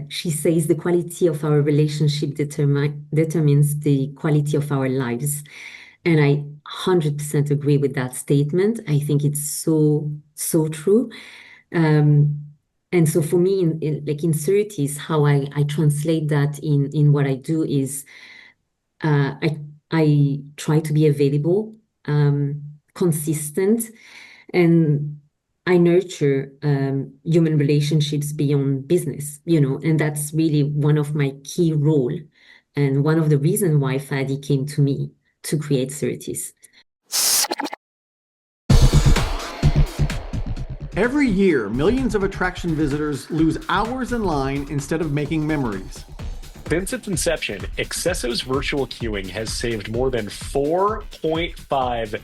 She says the quality of our relationship determines the quality of our lives. And I 100% agree with that statement. I think it's so true. Um, and so for me, like in CERTIS, how I translate that in what I do is uh, I, I try to be available, consistent, and I nurture human relationships beyond business, and that's really one of my key role and one of the reasons why Fadi came to me to create CERTIS. Every year, millions of attraction visitors lose hours in line instead of making memories. Since its inception, Accesso's virtual queuing has saved more than 4.5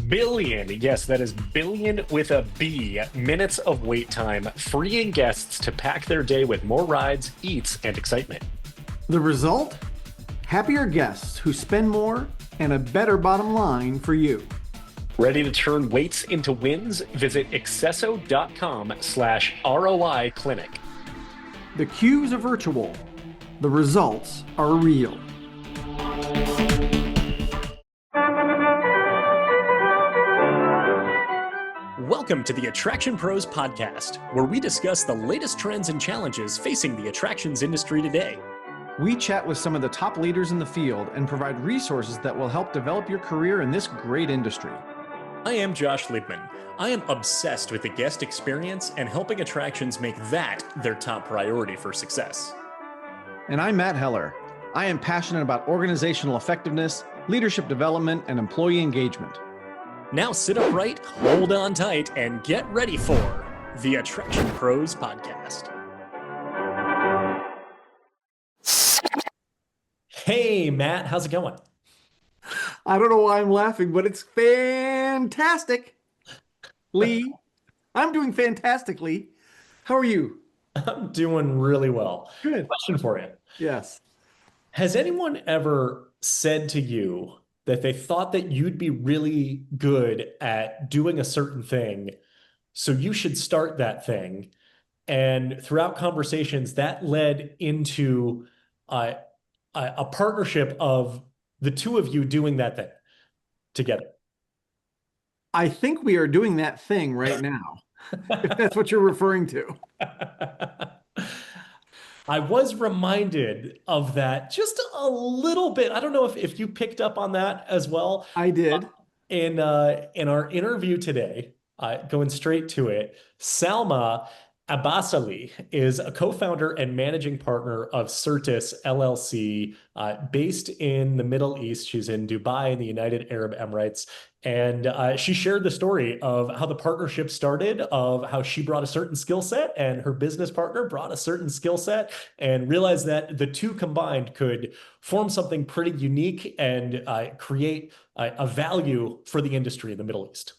billion, yes, that is billion with a B, minutes of wait time, freeing guests to pack their day with more rides, eats, and excitement. The result? Happier guests who spend more and a better bottom line for you. Ready to turn waits into wins? Visit accesso.com/ROI clinic. The queues are virtual. The results are real. Welcome to the Attraction Pros podcast, where we discuss the latest trends and challenges facing the attractions industry today. We chat with some of the top leaders in the field and provide resources that will help develop your career in this great industry. I am Josh Liebman. I am obsessed with the guest experience and helping attractions make that their top priority for success. And I'm Matt Heller. I am passionate about organizational effectiveness, leadership development, and employee engagement. Now sit upright, hold on tight, and get ready for the Attraction Pros podcast. Hey, Matt, how's it going? I don't know why I'm laughing, but it's fantastic. Lee, I'm doing fantastically. How are you? I'm doing really well. Good. Question for you. Yes. Has anyone ever said to you that they thought that you'd be really good at doing a certain thing, so you should start that thing? And throughout conversations, that led into a partnership of the two of you doing that thing together. I think we are doing that thing right now, if that's what you're referring to. I was reminded of that just a little bit. I don't know if you picked up on that as well. I did. In our interview today, going straight to it, Salma Abassaly is a co-founder and managing partner of CERTIS LLC, based in the Middle East. She's in Dubai in the United Arab Emirates. And she shared the story of how the partnership started, of how she brought a certain skill set and her business partner brought a certain skill set, and realized that the two combined could form something pretty unique and create a value for the industry in the Middle East.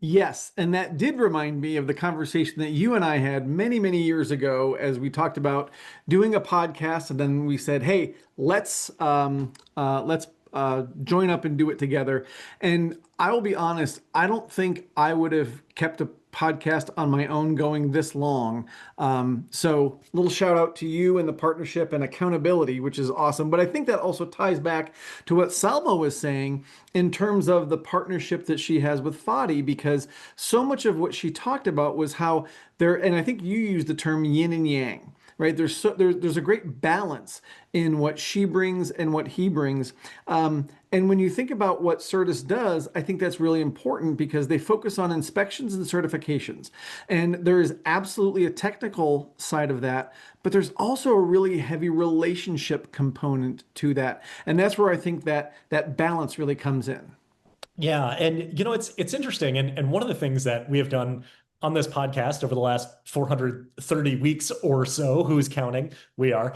Yes, and that did remind me of the conversation that you and I had many, many years ago as we talked about doing a podcast, and then we said, "Hey, let's join up and do it together." And I will be honest, I don't think I would have kept a podcast on my own going this long. So little shout out to you and the partnership and accountability, which is awesome. But I think that also ties back to what Salma was saying in terms of the partnership that she has with Fadi, because so much of what she talked about was how there, and I think you used the term yin and yang. Right, there's a great balance in what she brings and what he brings. And when you think about what CERTIS does, I think that's really important because they focus on inspections and certifications. And there is absolutely a technical side of that, but there's also a really heavy relationship component to that. And that's where I think that balance really comes in. Yeah, and it's interesting, and one of the things that we have done on this podcast over the last 430 weeks or so, who's counting? We are,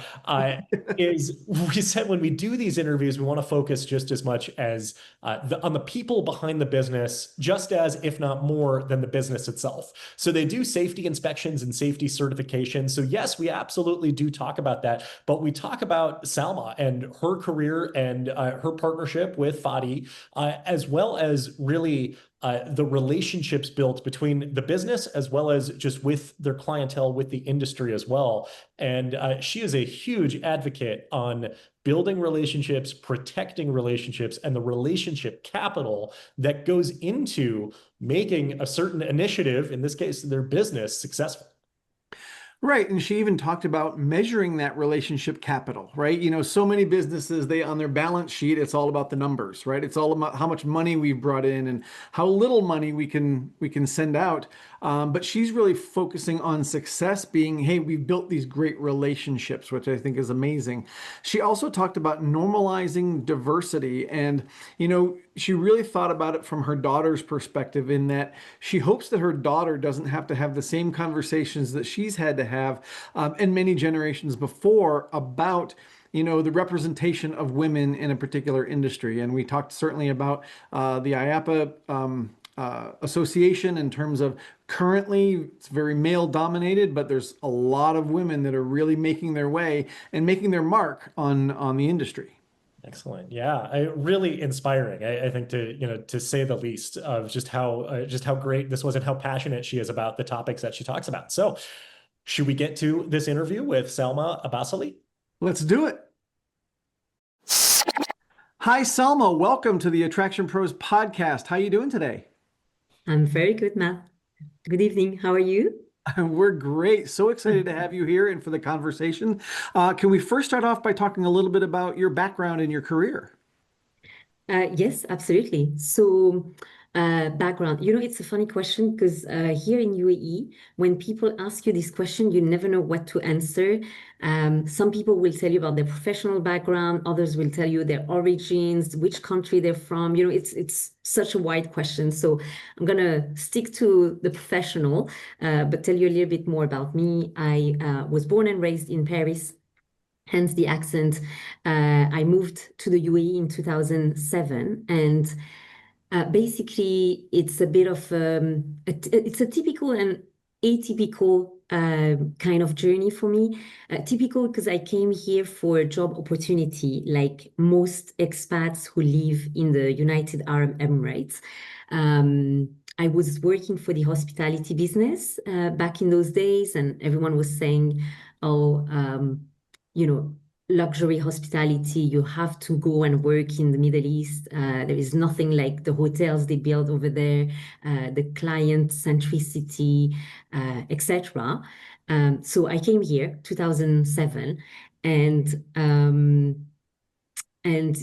is we said when we do these interviews, we want to focus just as much as on the people behind the business, just as, if not more, than the business itself. So they do safety inspections and safety certifications. So yes, we absolutely do talk about that, but we talk about Salma and her career and her partnership with Fadi, as well as really the relationships built between the business as well as just with their clientele, with the industry as well. And she is a huge advocate on building relationships, protecting relationships, and the relationship capital that goes into making a certain initiative, in this case, their business, successful. Right. And she even talked about measuring that relationship capital, right? You know, so many businesses, they on their balance sheet, it's all about the numbers, right? It's all about how much money we've brought in and how little money we can send out. But she's really focusing on success being, hey, we've built these great relationships, which I think is amazing. She also talked about normalizing diversity. And, you know, she really thought about it from her daughter's perspective in that she hopes that her daughter doesn't have to have the same conversations that she's had to have and many generations before about the representation of women in a particular industry. And we talked certainly about the IAPA association in terms of currently it's very male dominated, but there's a lot of women that are really making their way and making their mark on the industry. Excellent. Yeah, really inspiring. I think to say the least of just how great this was and how passionate she is about the topics that she talks about. So, should we get to this interview with Salma Abassaly? Let's do it. Hi, Salma. Welcome to the Attraction Pros podcast. How are you doing today? I'm very good, Matt. Good evening. How are you? We're great. So excited to have you here and for the conversation. Can we first start off by talking a little bit about your background and your career? Yes, absolutely. So, background, it's a funny question because here in UAE, when people ask you this question, you never know what to answer. Some people will tell you about their professional background, others will tell you their origins, which country they're from. It's such a wide question. So I'm gonna stick to the professional, but tell you a little bit more about me. I was born and raised in Paris. Hence the accent. I moved to the UAE in 2007, and basically it's a bit of it's a typical and atypical kind of journey for me. Typical because I came here for a job opportunity, like most expats who live in the United Arab Emirates. I was working for the hospitality business back in those days, and everyone was saying, "Oh, luxury hospitality, you have to go and work in the Middle East. There is nothing like the hotels they build over there, the client centricity, etc." So I came here 2007, and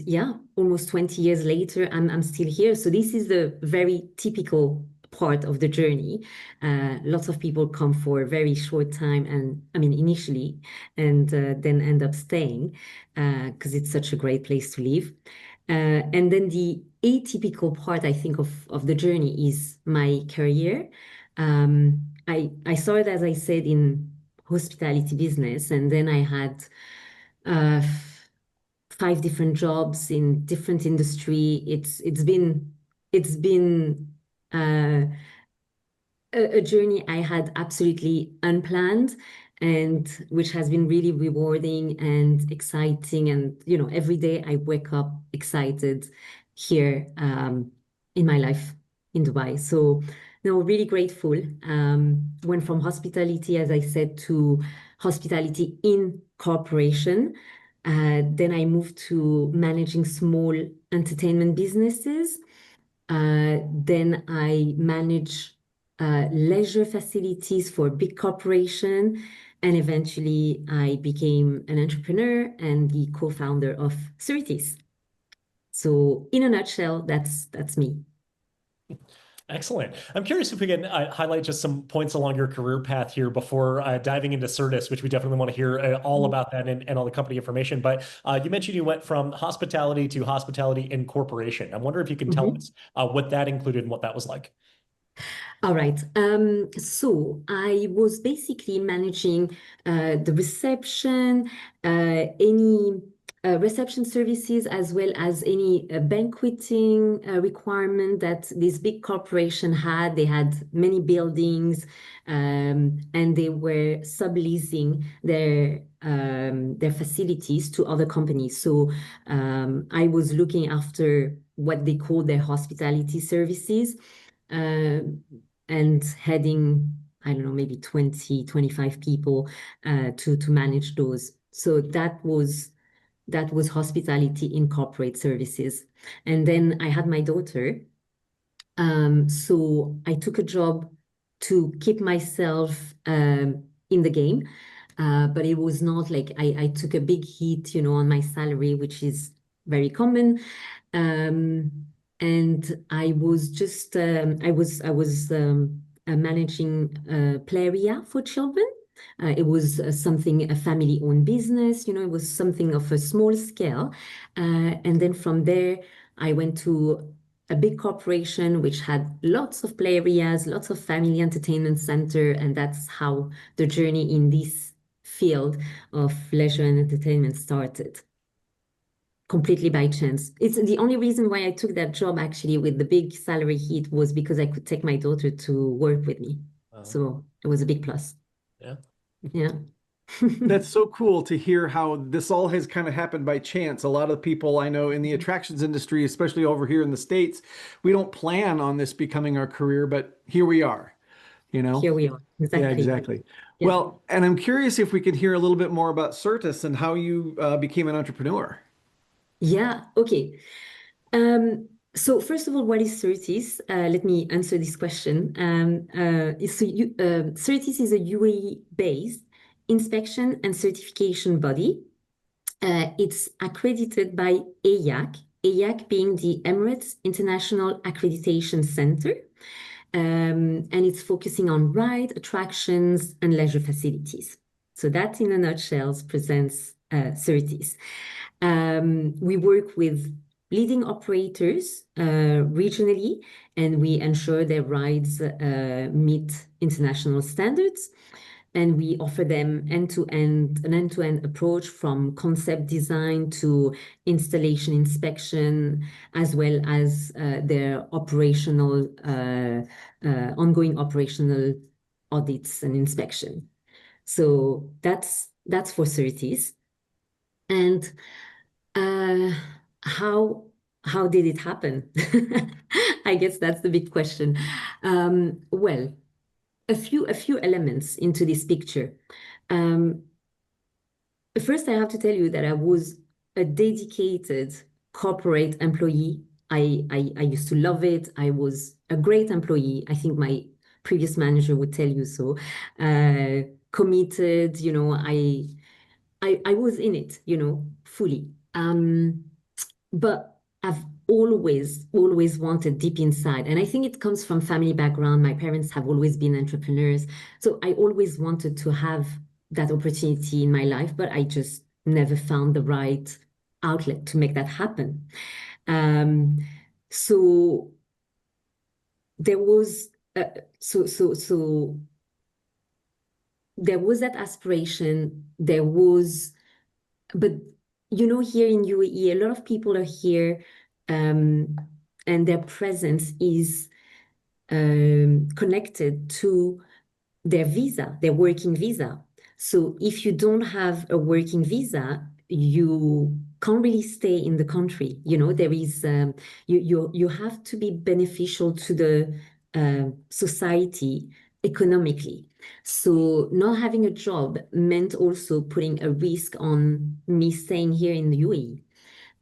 yeah, almost 20 years later, I'm still here. So this is the very typical part of the journey. Lots of people come for a very short time, and I mean initially, and then end up staying because it's such a great place to live. And then the atypical part, I think, of the journey is my career. I started, as I said, in hospitality business, and then I had 5 different jobs in different industry. It's been a journey I had absolutely unplanned, and which has been really rewarding and exciting. And every day I wake up excited here in my life in Dubai. So no, really grateful. Went from hospitality, as I said, to hospitality in corporation. Then I moved to managing small entertainment businesses. Then I manage leisure facilities for big corporation, and eventually I became an entrepreneur and the co-founder of CERTIS. So in a nutshell, that's me. Excellent. I'm curious if we can highlight just some points along your career path here before diving into CERTIS, which we definitely want to hear all about that and all the company information. But you mentioned you went from hospitality to hospitality incorporation. I wonder if you can tell us what that included and what that was like. All right. So I was basically managing the reception, any reception services, as well as any banqueting requirement that this big corporation had. They had many buildings, and they were subleasing their facilities to other companies. So I was looking after what they call their hospitality services. and heading, I don't know, maybe 20, 25 people to manage those. So that was hospitality in corporate services. And then I had my daughter. So I took a job to keep myself in the game. But it was not like I took a big hit, on my salary, which is very common. And I was just managing play area for children. It was a family-owned business, it was something of a small scale. And then from there, I went to a big corporation which had lots of play areas, lots of family entertainment center, and that's how the journey in this field of leisure and entertainment started. Completely by chance. It's the only reason why I took that job actually with the big salary hit was because I could take my daughter to work with me. So it was a big plus. Yeah. Yeah. That's so cool to hear how this all has kind of happened by chance. A lot of people I know in the attractions industry, especially over here in the States, we don't plan on this becoming our career, but here we are, Here we are. Exactly. Yeah, exactly. Yeah. Well, and I'm curious if we could hear a little bit more about CERTIS and how you became an entrepreneur. Yeah. Okay. So first of all, what is CERTIS? Let me answer this question. CERTIS is a UAE-based inspection and certification body. It's accredited by EIAC being the Emirates International Accreditation Center. And it's focusing on ride, attractions, and leisure facilities. So that, in a nutshell, presents CERTIS. We work with leading operators regionally, and we ensure their rides meet international standards. And we offer them an end-to-end approach from concept design to installation inspection, as well as their ongoing operational audits and inspection. So that's for CERTIS. And how did it happen? I guess that's the big question. Well, a few elements into this picture. First, I have to tell you that I was a dedicated corporate employee. I used to love it. I was a great employee. I think my previous manager would tell you so. Committed, I was in it, fully. But I've always wanted deep inside. And I think it comes from family background. My parents have always been entrepreneurs. So I always wanted to have that opportunity in my life, but I just never found the right outlet to make that happen. So there was there was that aspiration. But here in UAE, a lot of people are here, and their presence is connected to their visa, their working visa. So if you don't have a working visa, you can't really stay in the country. There is you have to be beneficial to the society economically. So not having a job meant also putting a risk on me staying here in the UAE.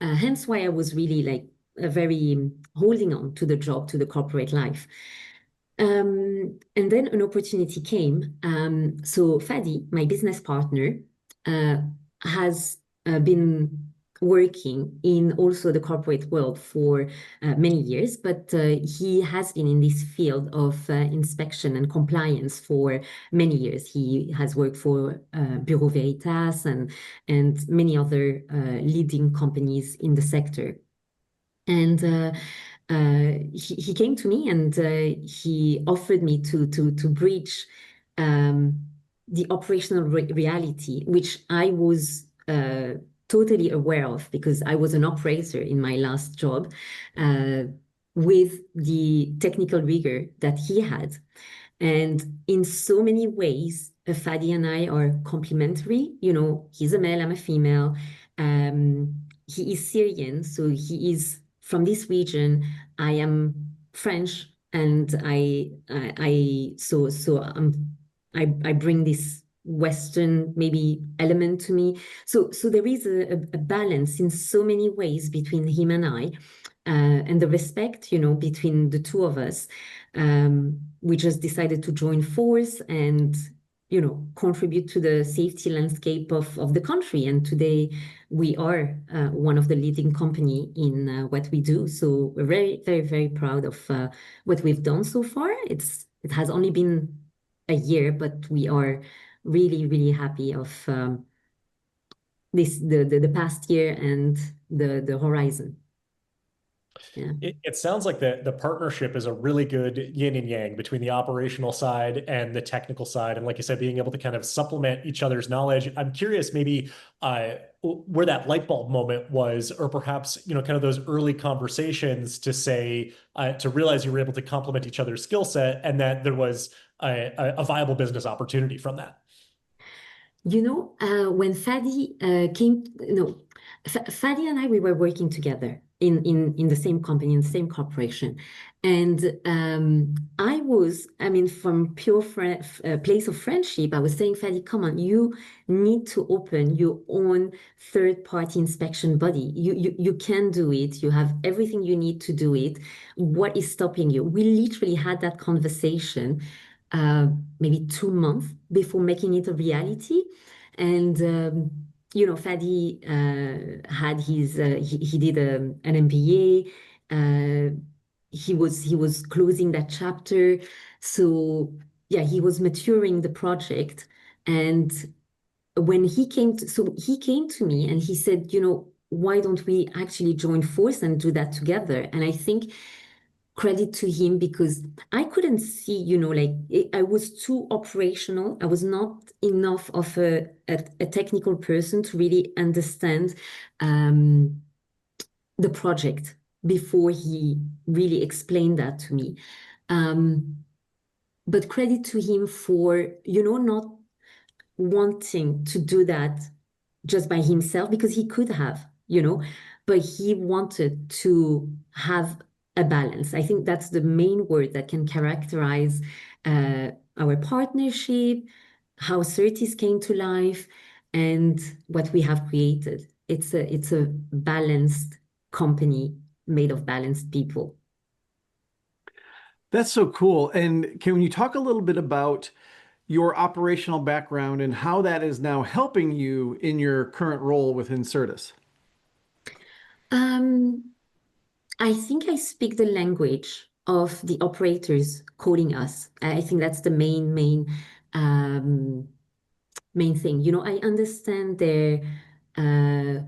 Hence why I was really like very holding on to the job, to the corporate life. And then an opportunity came. So Fadi, my business partner, has been working in also the corporate world for many years, but he has been in this field of inspection and compliance for many years. He has worked for Bureau Veritas and many other leading companies in the sector. And he came to me and he offered me to bridge the operational reality, which I was totally aware of because I was an operator in my last job, with the technical rigor that he had. And in so many ways, Fadi and I are complementary. He's a male, I'm a female. He is Syrian, so he is from this region. I am French, and I bring this Western maybe element to me. So there is a balance in so many ways between him and I, and the respect, between the two of us. We just decided to join force and contribute to the safety landscape of the country. And today we are one of the leading company in what we do. So we're very, very, very proud of what we've done so far. It has only been a year, but we are really, really happy of the past year and the horizon. Yeah. It sounds like the partnership is a really good yin and yang between the operational side and the technical side. And like you said, being able to kind of supplement each other's knowledge. I'm curious maybe where that light bulb moment was, or perhaps, kind of those early conversations to say, to realize you were able to complement each other's skill set and that there was a viable business opportunity from that. When Fadi came, Fadi and I, we were working together in the same company, in the same corporation. And from pure place of friendship, I was saying, Fadi, come on, you need to open your own third-party inspection body. You can do it. You have everything you need to do it. What is stopping you? We literally had that conversation maybe 2 months before making it a reality. And Fadi had he did an MBA. He was closing that chapter. So yeah, he was maturing the project. And when he came to me and he said, why don't we actually join force and do that together? And I think credit to him, because I couldn't see, I was too operational. I was not enough of a technical person to really understand the project before he really explained that to me. But credit to him for, not wanting to do that just by himself, because he could have, but he wanted to have a balance. I think that's the main word that can characterize our partnership, how CERTIS came to life, and what we have created. It's a balanced company made of balanced people. That's so cool. And can you talk a little bit about your operational background and how that is now helping you in your current role within CERTIS? I think I speak the language of the operators calling us. I think that's the main thing. I understand their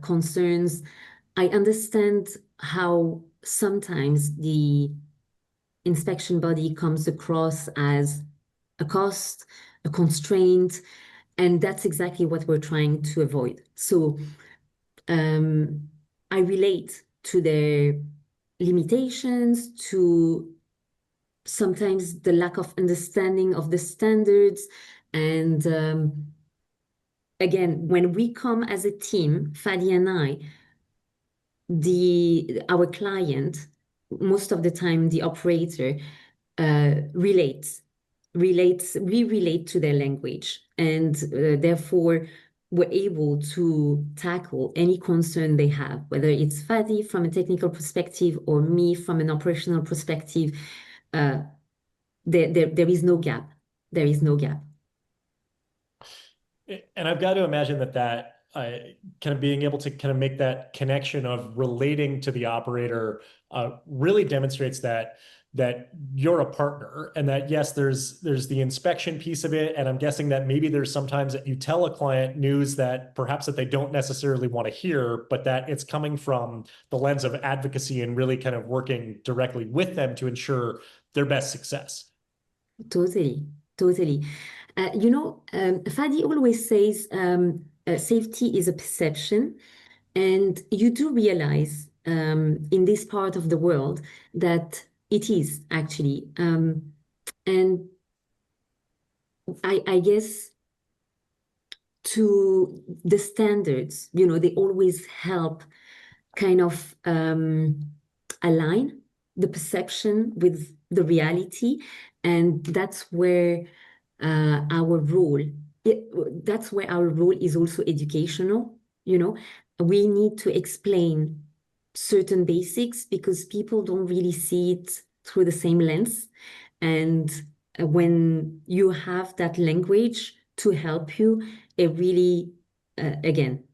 concerns. I understand how sometimes the inspection body comes across as a cost, a constraint, and that's exactly what we're trying to avoid. So I relate to their limitations, to sometimes the lack of understanding of the standards. And again, when we come as a team, Fadi and I, our client, most of the time the operator, relates. We relate to their language, and therefore we're able to tackle any concern they have, whether it's Fadi from a technical perspective or me from an operational perspective. There is no gap. There is no gap. And I've got to imagine that kind of being able to kind of make that connection of relating to the operator really demonstrates that you're a partner, and that yes, there's the inspection piece of it, and I'm guessing that maybe there's sometimes that you tell a client news that perhaps that they don't necessarily want to hear, but that it's coming from the lens of advocacy and really kind of working directly with them to ensure their best success. Totally. Fadi always says safety is a perception, and you do realize in this part of the world that it is actually. And I guess to the standards, they always help kind of align the perception with the reality, and that's where our role that's where our role is also educational. We need to explain certain basics because people don't really see it through the same lens. And when you have that language to help you, it really, again,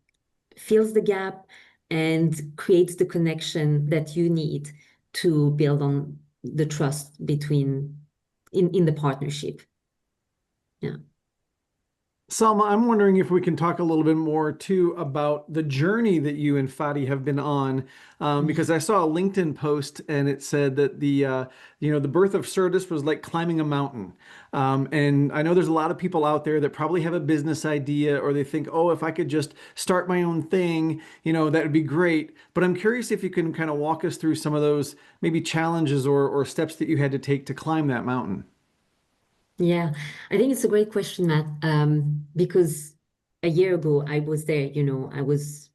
fills the gap and creates the connection that you need to build on the trust in the partnership. Yeah. Salma, I'm wondering if we can talk a little bit more too about the journey that you and Fadi have been on, because I saw a LinkedIn post and it said that the birth of CERTIS was like climbing a mountain. And I know there's a lot of people out there that probably have a business idea or they think, oh, if I could just start my own thing, that would be great. But I'm curious if you can kind of walk us through some of those maybe challenges or steps that you had to take to climb that mountain. Yeah, I think it's a great question, Matt, because a year ago I was there, I was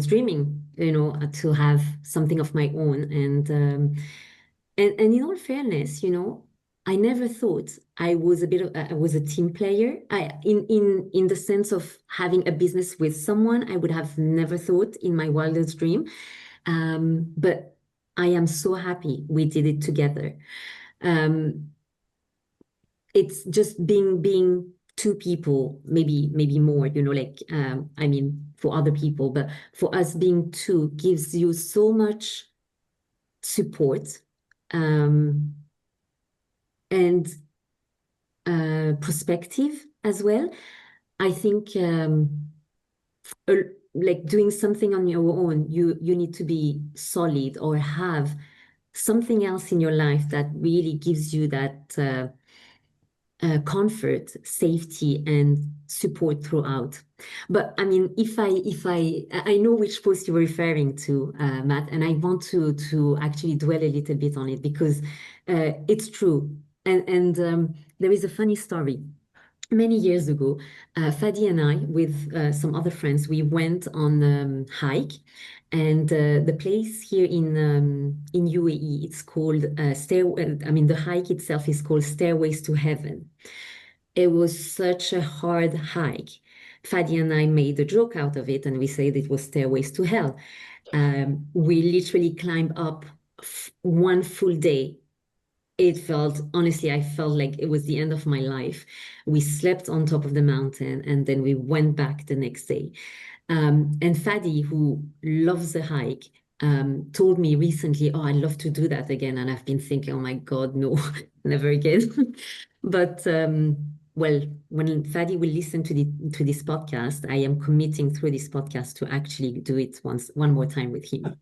dreaming, to have something of my own. And in all fairness, I never thought I was a team player. In the sense of having a business with someone, I would have never thought in my wildest dream. But I am so happy we did it together. Um, it's just being two people, maybe more, I mean, for other people, but for us being two gives you so much support, um, and perspective as well. I think uh, like doing something on your own, you need to be solid or have something else in your life that really gives you that comfort, safety, and support throughout. But I mean, I know which post you're referring to, Matt, and I want to actually dwell a little bit on it because it's true. And there is a funny story. Many years ago, Fadi and I, with some other friends, we went on hike, and the place here in UAE, it's called I mean, the hike itself is called Stairways to Heaven. It was such a hard hike. Fadi and I made a joke out of it, and we said it was Stairways to Hell. We literally climbed up one full day. Honestly, I felt like it was the end of my life. We slept on top of the mountain and then we went back the next day. And Fadi, who loves the hike, told me recently, oh, I'd love to do that again. And I've been thinking, oh my God, no, never again. But well, when Fadi will listen to this podcast, I am committing through this podcast to actually do it one more time with him.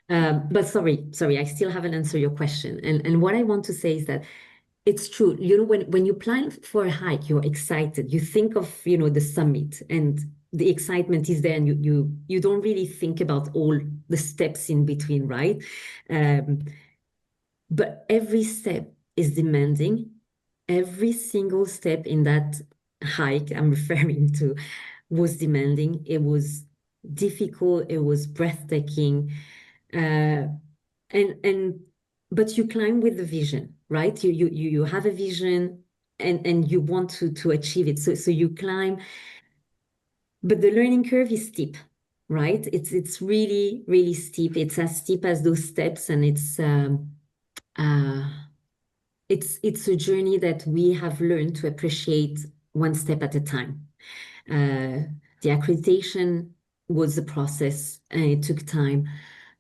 But sorry, I still haven't answered your question. And what I want to say is that it's true. When you plan for a hike, you're excited. You think of, the summit and the excitement is there, and you don't really think about all the steps in between, right? But every step is demanding. Every single step in that hike I'm referring to was demanding. It was difficult. It was breathtaking. Uh, and but you climb with the vision, right? You have a vision and you want to achieve it. So you climb, but the learning curve is steep, right? It's really, really steep. It's as steep as those steps, and uh it's a journey that we have learned to appreciate one step at a time. The accreditation was a process and it took time.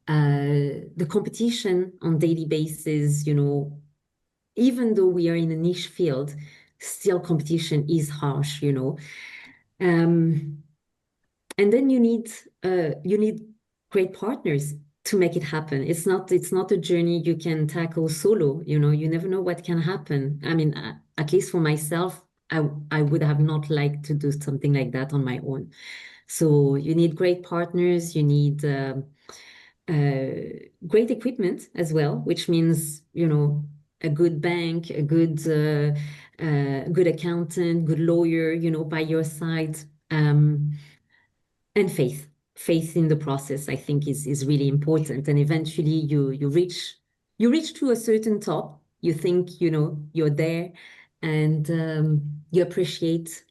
The competition on daily basis, even though we are in a niche field, still competition is harsh. And then you need great partners to make it happen. It's not a journey you can tackle solo. You never know what can happen. I mean, at least for myself, I would have not liked to do something like that on my own. So you need great partners. You need great equipment as well, which means, a good bank, a good accountant, good lawyer, by your side, and faith in the process, I think is really important. And eventually you reach you reach to a certain top, you think, you're there, and you appreciate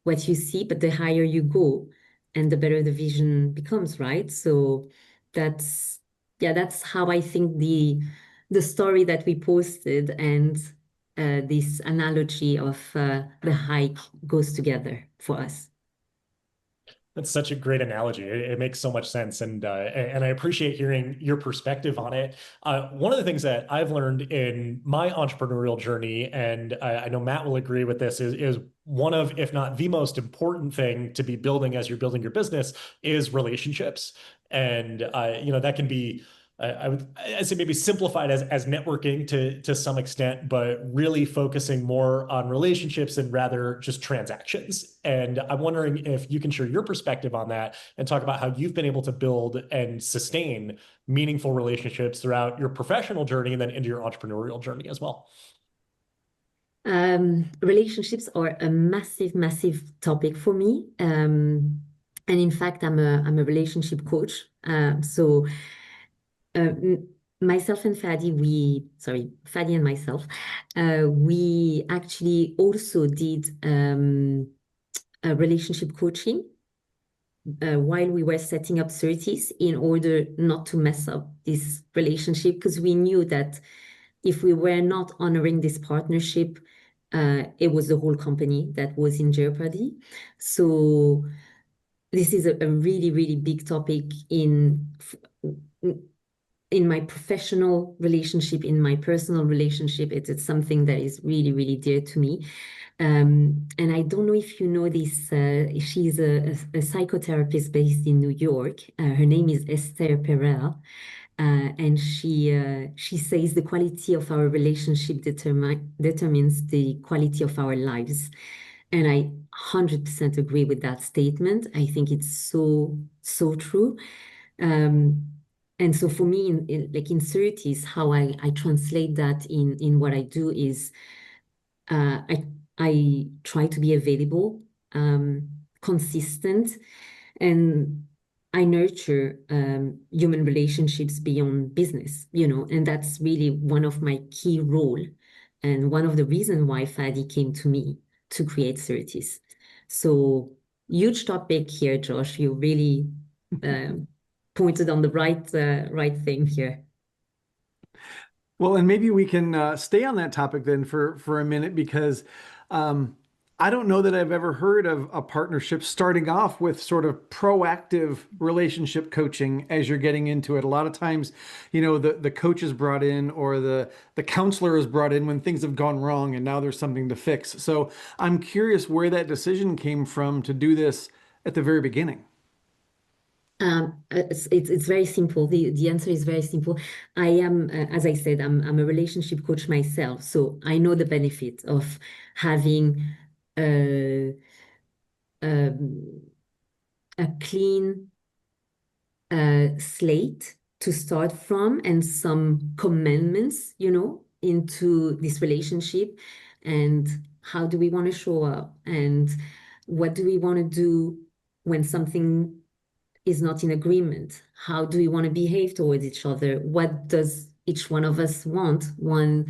what you see, but the higher you go and the better the vision becomes, right? So that's, yeah, that's how I think the story that we posted and this analogy of the hike goes together for us. That's such a great analogy. It makes so much sense, and I appreciate hearing your perspective on it. One of the things that I've learned in my entrepreneurial journey, and I know Matt will agree with this, is one of, if not the most important thing to be building as you're building your business is relationships. And that can be I'd say maybe simplified as networking to some extent, but really focusing more on relationships and rather just transactions. And I'm wondering if you can share your perspective on that and talk about how you've been able to build and sustain meaningful relationships throughout your professional journey and then into your entrepreneurial journey as well. Relationships are a massive, massive topic for me. And in fact, I'm a relationship coach. So myself and Fadi and myself, we actually also did a relationship coaching while we were setting up CERTIS in order not to mess up this relationship, because we knew that if we were not honoring this partnership, it was the whole company that was in jeopardy. So this is a really, really big topic in my professional relationship, in my personal relationship. It's something that is really, really dear to me. And I don't know if you know this, she's a psychotherapist based in New York. Her name is Esther Perel. And she says the quality of our relationship determines the quality of our lives. And I 100% agree with that statement. I think it's so, so true. And so for me, like in CERTIS, how I translate that in what I do is I try to be available, consistent, and I nurture human relationships beyond business, and that's really one of my key role and one of the reasons why Fadi came to me to create CERTIS. So huge topic here, Josh. You really pointed on the right thing here. Well, and maybe we can stay on that topic then for a minute, because I don't know that I've ever heard of a partnership starting off with sort of proactive relationship coaching as you're getting into it. A lot of times, the coach is brought in, or the counselor is brought in when things have gone wrong and now there's something to fix. So I'm curious where that decision came from to do this at the very beginning. It's very simple. The answer is very simple. I am, as I said, I'm a relationship coach myself, so I know the benefit of having a clean slate to start from and some commandments, into this relationship, and how do we want to show up, and what do we want to do when something is not in agreement? How do we want to behave towards each other? What does each one of us want when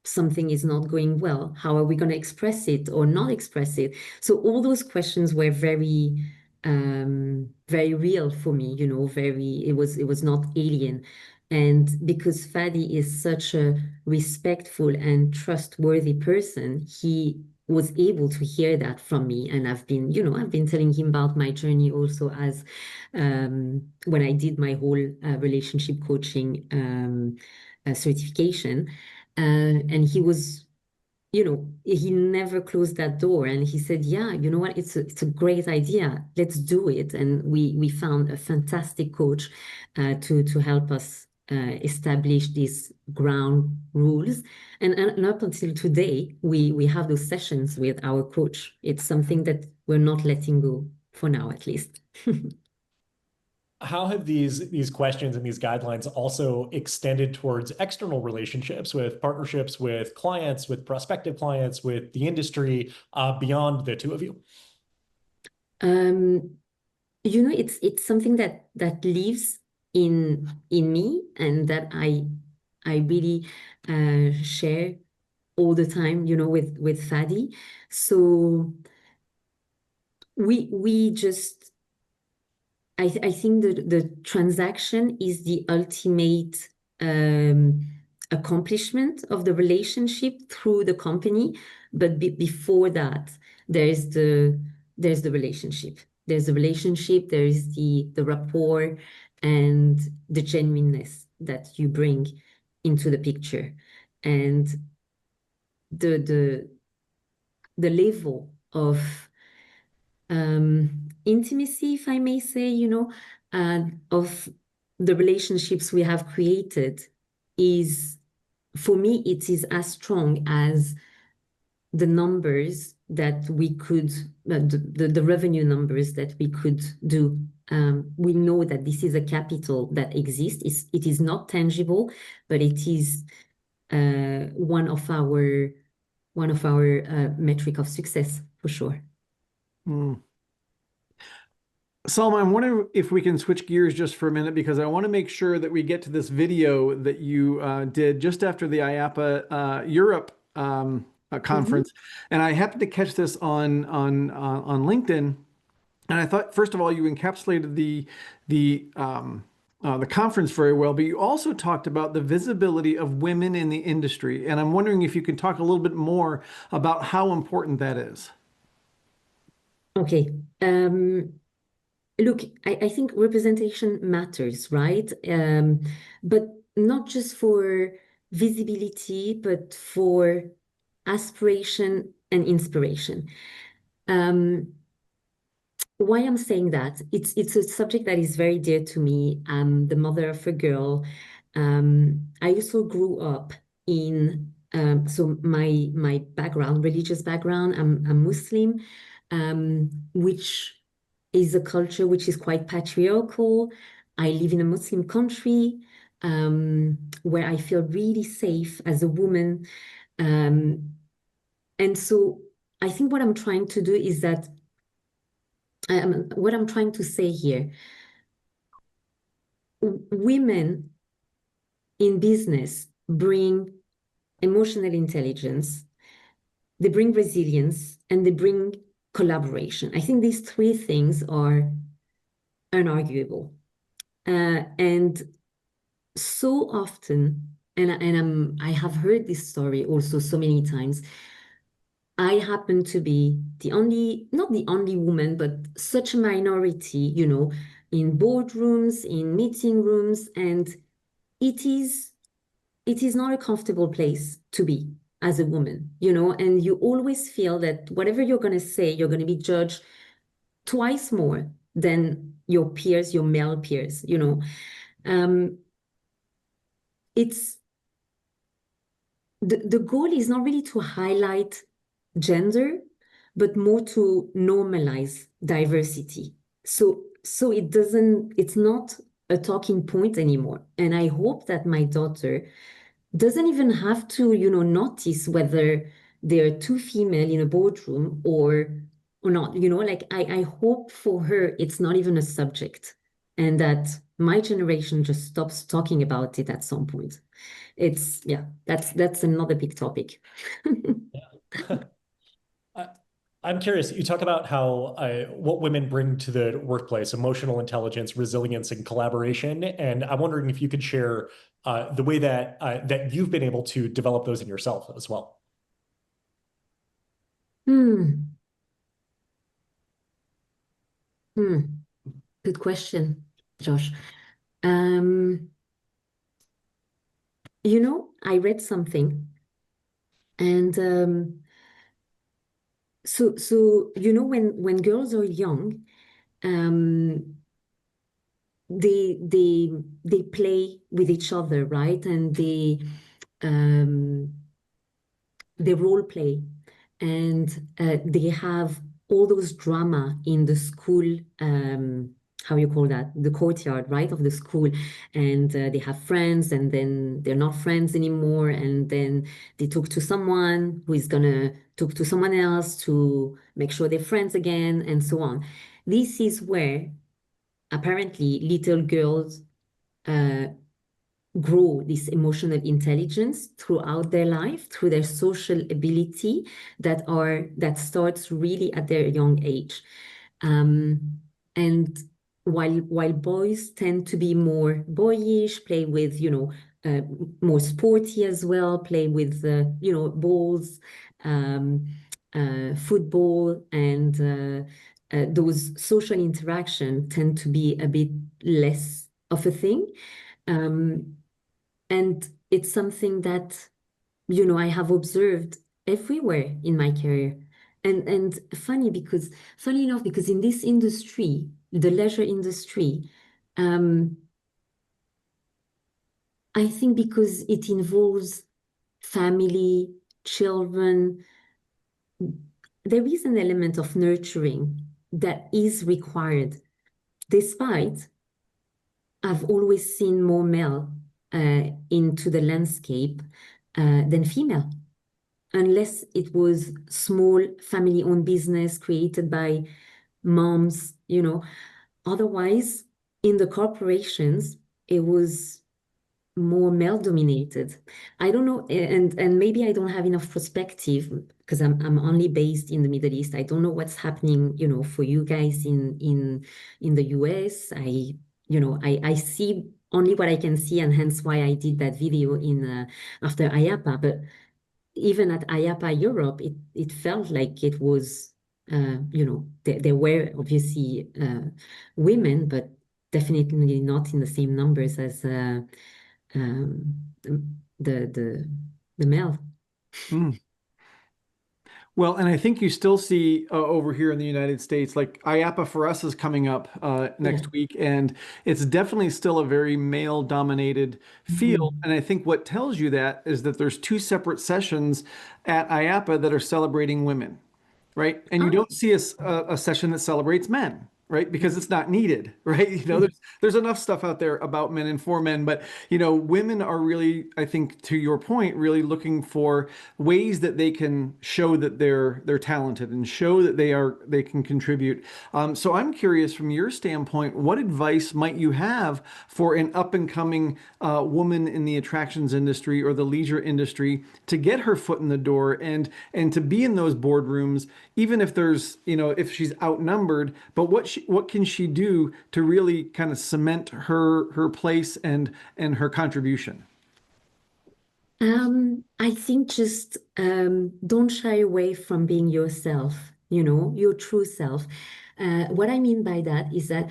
something is not going well? How are we going to express it or not express it? So all those questions were very, very real for me, it was not alien. And because Fadi is such a respectful and trustworthy person, he was able to hear that from me. And I've been telling him about my journey also, as when I did my whole relationship coaching certification. And he was, he never closed that door. And he said, yeah, you know what, it's a great idea. Let's do it. And we found a fantastic coach to help us establish these ground rules. And up until today, we have those sessions with our coach. It's something that we're not letting go, for now at least. How have these questions and these guidelines also extended towards external relationships, with partnerships with clients, with prospective clients, with the industry, beyond the two of you? It's something that lives in me, and that I really share all the time, with Fadi. So we just I think the transaction is the ultimate accomplishment of the relationship through the company. But before that, there's the relationship. There's the relationship, there is the rapport and the genuineness that you bring into the picture. And the level of intimacy, if I may say, of the relationships we have created is, for me, it is as strong as the numbers that we could, the revenue numbers that we could do. We know that this is a capital that exists. It is not tangible, but it is one of our metric of success for sure. Salma, I'm wondering if we can switch gears just for a minute, because I want to make sure that we get to this video that you did just after the IAPA Europe conference. And I happened to catch this on LinkedIn. And I thought, first of all, you encapsulated the conference very well, but you also talked about the visibility of women in the industry. And I'm wondering if you can talk a little bit more about how important that is. Okay. Look, I think representation matters, right? But not just for visibility, but for aspiration and inspiration. Why I'm saying that? It's a subject that is very dear to me. I'm the mother of a girl. I also grew up in so my background, religious background, I'm Muslim, which is a culture which is quite patriarchal. I live in a Muslim country where I feel really safe as a woman. And so I think what I'm trying to do is that, what I'm trying to say here, women in business bring emotional intelligence, they bring resilience, and they bring collaboration. I think these three things are unarguable. And so often, I have heard this story also so many times, I happen to be not the only woman, but such a minority, in boardrooms, in meeting rooms, and it is not a comfortable place to be as a woman, and you always feel that whatever you're going to say, you're going to be judged twice more than your peers, your male peers, it's the goal is not really to highlight gender, but more to normalize diversity. So it's not a talking point anymore. And I hope that my daughter doesn't even have to, notice whether there are two female in a boardroom or not, like I hope for her it's not even a subject, and that my generation just stops talking about it at some point. That's another big topic. I'm curious, you talk about how what women bring to the workplace, emotional intelligence, resilience, and collaboration. And I'm wondering if you could share the way that you've been able to develop those in yourself as well. Good question, Josh. I read something, and so when girls are young, they play with each other, right? And they role play, and they have all those drama in the school, how you call that, the courtyard, right, of the school. And they have friends, and then they're not friends anymore, and then they talk to someone who is gonna talk to someone else to make sure they're friends again, and so on. This is where apparently little girls grow this emotional intelligence throughout their life, through their social ability that starts really at their young age. And while boys tend to be more boyish, play with, more sporty as well, play with, balls, football, and those social interaction tend to be a bit less of a thing. And it's something that, I have observed everywhere in my career. And funny enough, because in this industry, the leisure industry, I think because it involves family, children, there is an element of nurturing that is required, despite I've always seen more male into the landscape than female, unless it was small family-owned business created by moms, Otherwise, in the corporations, it was more male dominated. I don't know, and maybe I don't have enough perspective because I'm only based in the Middle East. I don't know what's happening, for you guys in the US. I see only what I can see, and hence why I did that video in after IAPA. But even at IAPA Europe, it felt like it was, there were obviously women, but definitely not in the same numbers as um, the male. Mm. Well, and I think you still see over here in the United States, like IAPA for us is coming up next Yeah. week, and it's definitely still a very male-dominated field. Mhm. And I think what tells you that is that there's two separate sessions at IAPA that are celebrating women, right? And you Ah, don't see a session that celebrates men, right? Because it's not needed, right? There's enough stuff out there about men and for men, but women are really, I think, to your point, really looking for ways that they can show that they're talented and show that they can contribute. So I'm curious, from your standpoint, what advice might you have for an up and coming woman in the attractions industry or the leisure industry to get her foot in the door and to be in those boardrooms, even if if she's outnumbered, but what can she do to really kind of cement her place and her contribution? I think just don't shy away from being yourself, your true self. What I mean by that is that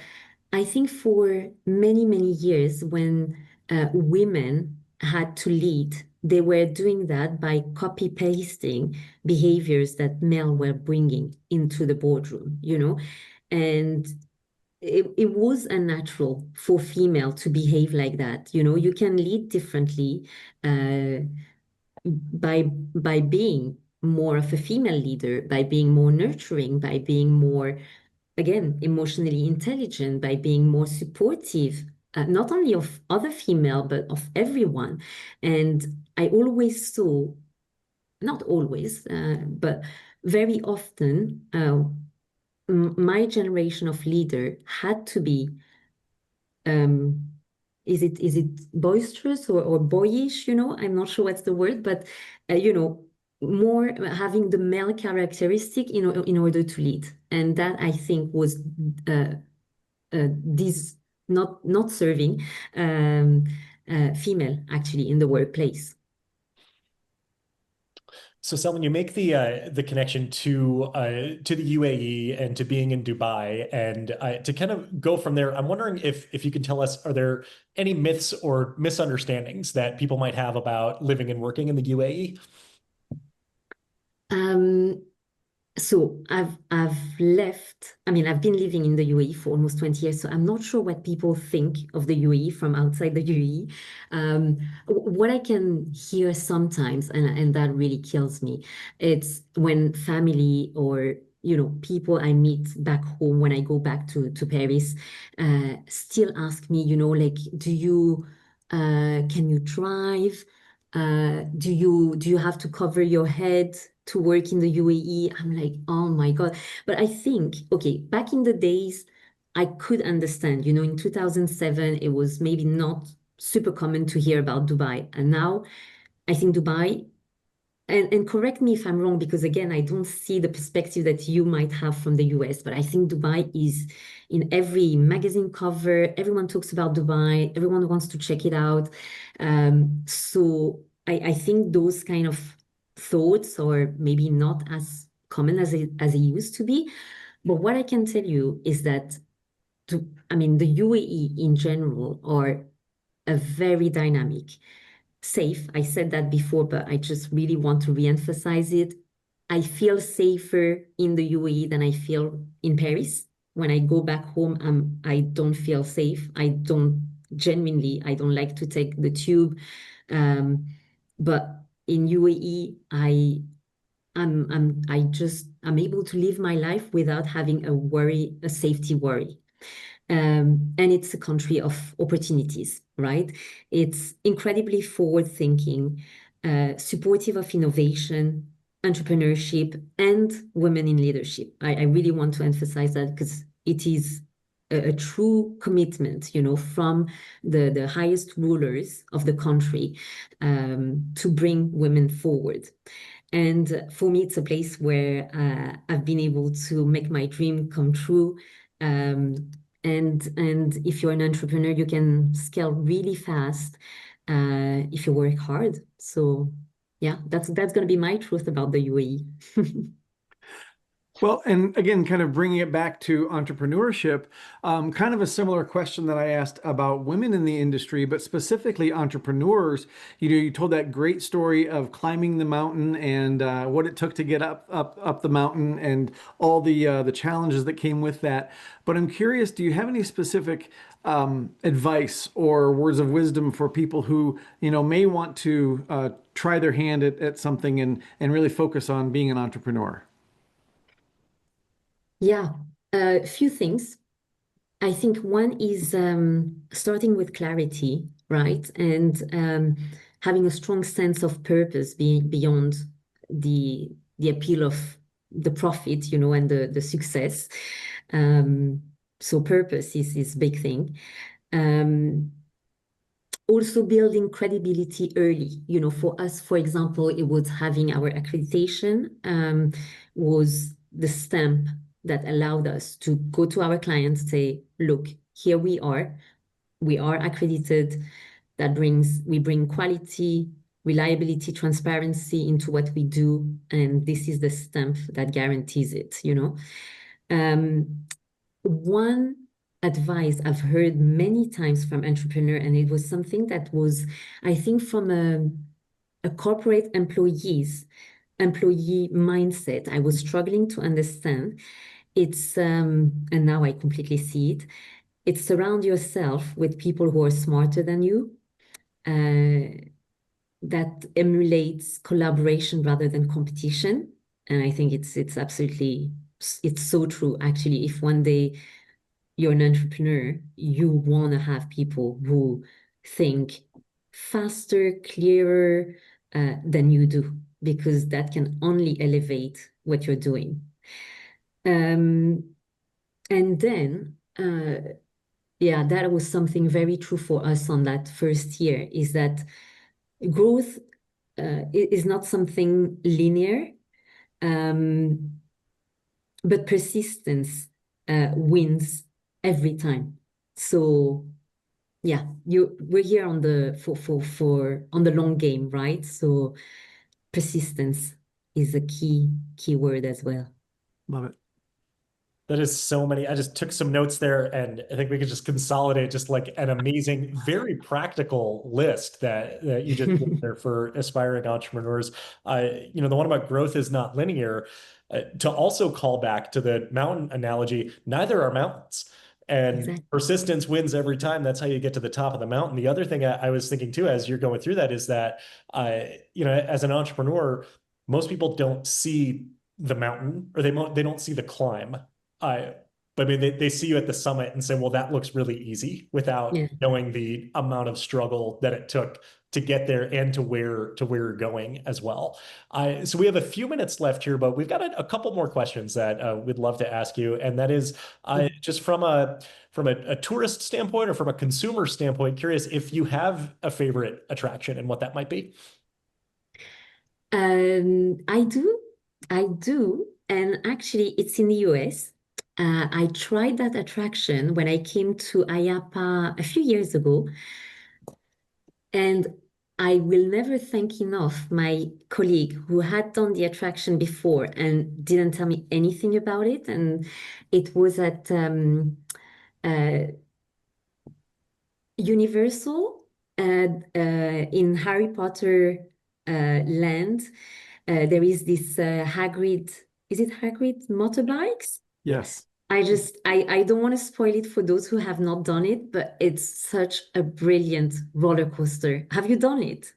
I think for many, many years, when women had to lead, they were doing that by copy pasting behaviors that male were bringing into the boardroom, and it was unnatural for female to behave like that. You can lead differently uh, by being more of a female leader, by being more nurturing, by being more, again, emotionally intelligent, by being more supportive, not only of other female, but of everyone. And I always saw, not always, but very often, my generation of leader had to be, um, is it boisterous or boyish? I'm not sure what's the word, but more having the male characteristic in order to lead, and that I think was uh, this not serving um, female actually in the workplace. So, Selman, you make the connection to the UAE and to being in Dubai, and to kind of go from there. I'm wondering if you can tell us, are there any myths or misunderstandings that people might have about living and working in the UAE? Um, So I've left. I mean, I've been living in the UAE for almost 20 years, so I'm not sure what people think of the UAE from outside the UAE. What I can hear sometimes, and that really kills me, it's when family or people I meet back home when I go back to Paris still ask me, like, can you drive? Do you have to cover your head to work in the UAE? I'm like, oh my God. But I think, okay, back in the days, I could understand. In 2007, it was maybe not super common to hear about Dubai. And now I think Dubai, and correct me if I'm wrong, because again, I don't see the perspective that you might have from the US, but I think Dubai is in every magazine cover. Everyone talks about Dubai. Everyone wants to check it out. So I think those kind of thoughts are maybe not as common as it used to be. But what I can tell you is that the UAE in general are a very dynamic, safe. I said that before, but I just really want to reemphasize it. I feel safer in the UAE than I feel in Paris. When I go back home, I don't feel safe. I don't like to take the tube. But in UAE, I'm able to live my life without having a safety worry. And it's a country of opportunities, right? It's incredibly forward-thinking, supportive of innovation, entrepreneurship, and women in leadership. I really want to emphasize that because it is a true commitment, from the highest rulers of the country, to bring women forward. And for me, it's a place where I've been able to make my dream come true. And if you're an entrepreneur, you can scale really fast if you work hard. So yeah, that's going to be my truth about the UAE. Well, and again, kind of bringing it back to entrepreneurship, kind of a similar question that I asked about women in the industry, but specifically entrepreneurs. You told that great story of climbing the mountain and what it took to get up the mountain and all the challenges that came with that. But I'm curious, do you have any specific advice or words of wisdom for people who may want to try their hand at something and really focus on being an entrepreneur? Yeah, a few things. I think one is starting with clarity, right? And having a strong sense of purpose beyond the appeal of the profit, and the success. So purpose is big thing. Also building credibility early. For us, for example, it was having our accreditation, was the stamp that allowed us to go to our clients and say, look, here we are accredited. We bring quality, reliability, transparency into what we do. And this is the stamp that guarantees it, One advice I've heard many times from entrepreneur, and it was something that was, I think, from a corporate employee mindset, I was struggling to understand. It's and now I completely see it. It's surround yourself with people who are smarter than you. That emulates collaboration rather than competition. And I think it's so true. Actually, if one day you're an entrepreneur, you want to have people who think faster, clearer than you do, because that can only elevate what you're doing. And then, yeah, that was something very true for us on that first year, is that growth is not something linear, but persistence wins every time. So yeah, we're here on the long game, right? So persistence is a key word as well. Love it. That is so many. I just took some notes there, and I think we could just consolidate just like an amazing, very practical list that you just did there for aspiring entrepreneurs. The one about growth is not linear. To also call back to the mountain analogy, neither are mountains. And Exactly. persistence wins every time. That's how you get to the top of the mountain. The other thing I was thinking too, as you're going through that, is that, as an entrepreneur, most people don't see the mountain, or they don't see the climb. But But I mean, they see you at the summit and say, well, that looks really easy without Yeah. knowing the amount of struggle that it took to get there and to where you're going as well. So we have a few minutes left here, but we've got a couple more questions that we'd love to ask you. And that is just from a tourist standpoint or from a consumer standpoint, curious if you have a favorite attraction and what that might be. I do. I do. And actually, it's in the US. I tried that attraction when I came to IAPA a few years ago. And I will never thank enough my colleague who had done the attraction before and didn't tell me anything about it. And it was at uh, Universal in Harry Potter land. There is this Hagrid, is it Hagrid motorbikes? Yes. I don't want to spoil it for those who have not done it, but it's such a brilliant roller coaster. Have you done it?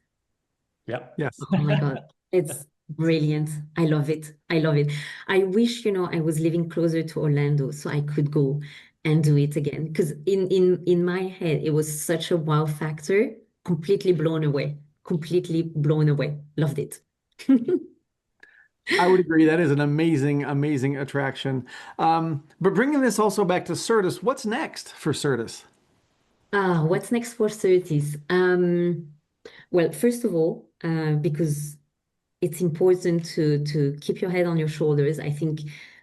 Yep. Yes. Oh my God, it's brilliant. I love it. I love it. I wish, I was living closer to Orlando so I could go and do it again. Because in my head, it was such a wow factor. Completely blown away. Completely blown away. Loved it. I would agree. That is an amazing, amazing attraction. But bringing this also back to CERTIS, what's next for CERTIS? What's next for CERTIS? Well, first of all, because it's important to keep your head on your shoulders, I think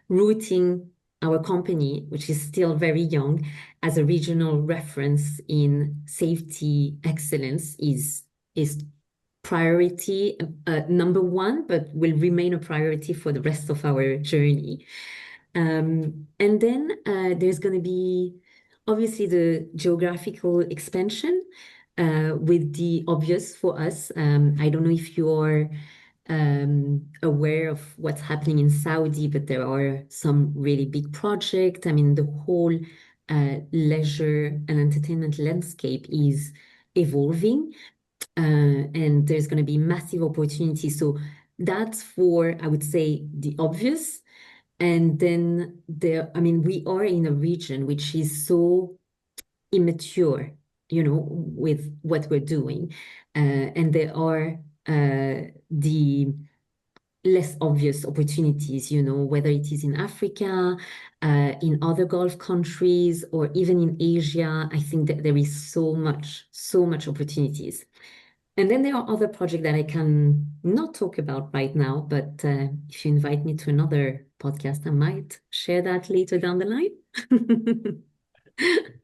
rooting our company, which is still very young, as a regional reference in safety excellence is priority number one, but will remain a priority for the rest of our journey. And then there's going to be obviously the geographical expansion with the obvious for us. I don't know if you're aware of what's happening in Saudi, but there are some really big projects. I mean, the whole leisure and entertainment landscape is evolving, and there's going to be massive opportunities. So that's for, I would say, the obvious. And then we are in a region which is so immature, with what we're doing. And there are the less obvious opportunities, whether it is in Africa, in other Gulf countries, or even in Asia. I think that there is so much opportunities. And then there are other projects that I can not talk about right now, but if you invite me to another podcast, I might share that later down the line.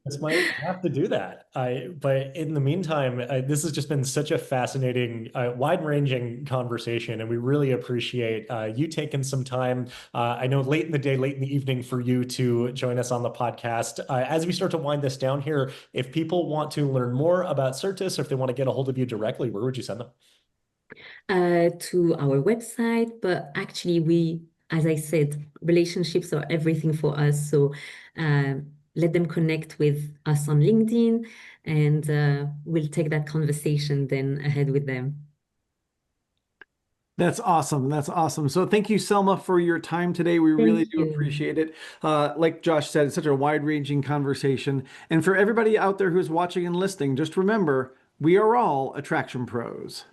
This might have to do that. But in the meantime, this has just been such a fascinating, wide-ranging conversation, and we really appreciate you taking some time. I know late in the day, late in the evening for you to join us on the podcast. As we start to wind this down here, if people want to learn more about CERTIS, or if they want to get a hold of you directly, where would you send them? To our website, but actually as I said, relationships are everything for us. So let them connect with us on LinkedIn, and we'll take that conversation then ahead with them. That's awesome. That's awesome. So thank you, Selma, for your time today. We really do appreciate it. Like Josh said, it's such a wide-ranging conversation. And for everybody out there who's watching and listening, just remember, we are all attraction pros.